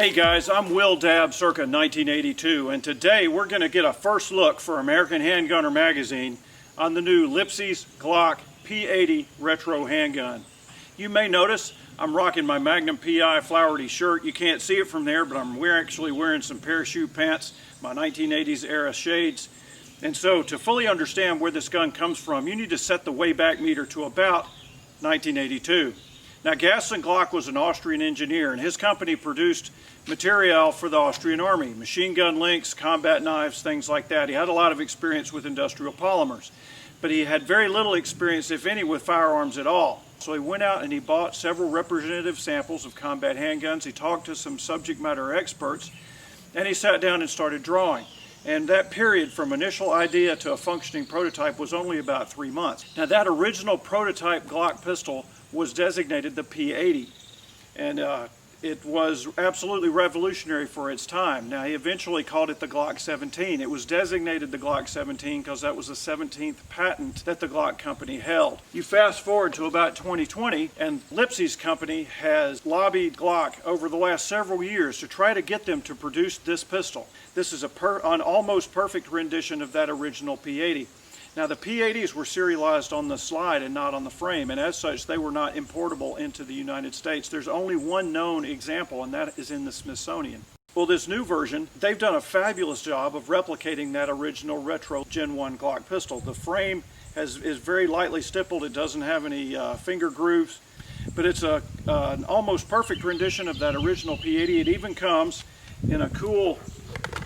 Hey guys, I'm Will Dabb circa 1982, and today we're going to get a first look for American Handgunner magazine on the new Lipsey's Glock P80 retro handgun. You may notice I'm rocking my Magnum PI flowery shirt. You can't see it from there, but I'm actually wearing some parachute pants, my 1980s era shades. And so to fully understand where this gun comes from, you need to set the Wayback Meter to about 1982. Now, Gaston Glock was an Austrian engineer, and his company produced material for the Austrian army, machine gun links, combat knives, things like that. He had a lot of experience with industrial polymers, but he had very little experience, if any, with firearms at all. So he went out and he bought several representative samples of combat handguns. He talked to some subject matter experts, and he sat down and started drawing. And that period from initial idea to a functioning prototype was only about 3 months. Now, that original prototype Glock pistol was designated the P80, and it was absolutely revolutionary for its time. Now, he eventually called it the Glock 17. It was designated the Glock 17 because that was the 17th patent that the Glock company held. You fast forward to about 2020, and Lipsey's company has lobbied Glock over the last several years to try to get them to produce this pistol. This is an almost perfect rendition of that original P80. Now, the P80s were serialized on the slide and not on the frame, and as such they were not importable into the United States. There's only one known example, and that is in the Smithsonian. Well, this new version, they've done a fabulous job of replicating that original retro Gen 1 Glock pistol. The frame is very lightly stippled. It doesn't have any finger grooves, but it's an almost perfect rendition of that original P80. It even comes in a cool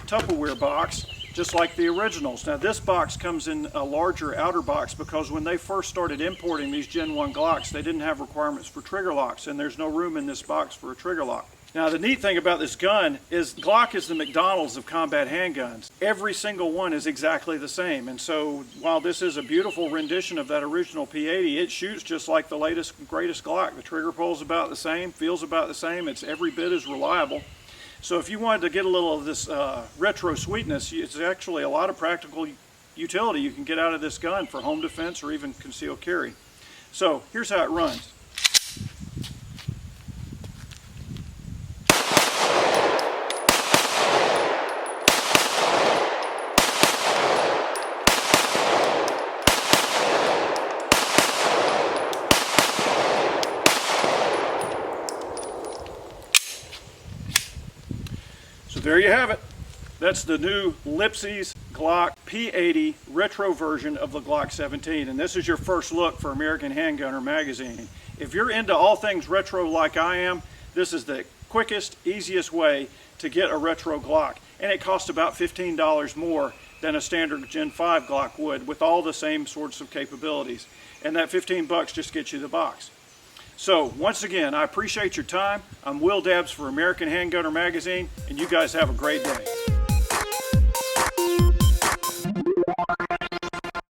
Tupperware box, just like the originals. Now, this box comes in a larger outer box because when they first started importing these Gen 1 Glocks, they didn't have requirements for trigger locks, and there's no room in this box for a trigger lock. Now, the neat thing about this gun is Glock is the McDonald's of combat handguns. Every single one is exactly the same, and so while this is a beautiful rendition of that original P80, it shoots just like the latest, greatest Glock. The trigger pull's about the same, feels about the same, it's every bit as reliable. So if you wanted to get a little of this retro sweetness, it's actually a lot of practical utility you can get out of this gun for home defense or even concealed carry. So here's how it runs. So there you have it. That's the new Lipsey's Glock P80 retro version of the Glock 17. And this is your first look for American Handgunner magazine. If you're into all things retro like I am, this is the quickest, easiest way to get a retro Glock. And it costs about $15 more than a standard Gen 5 Glock would, with all the same sorts of capabilities. And that 15 bucks just gets you the box. So, once again, I appreciate your time. I'm Will Dabbs for American Handgunner magazine, and you guys have a great day.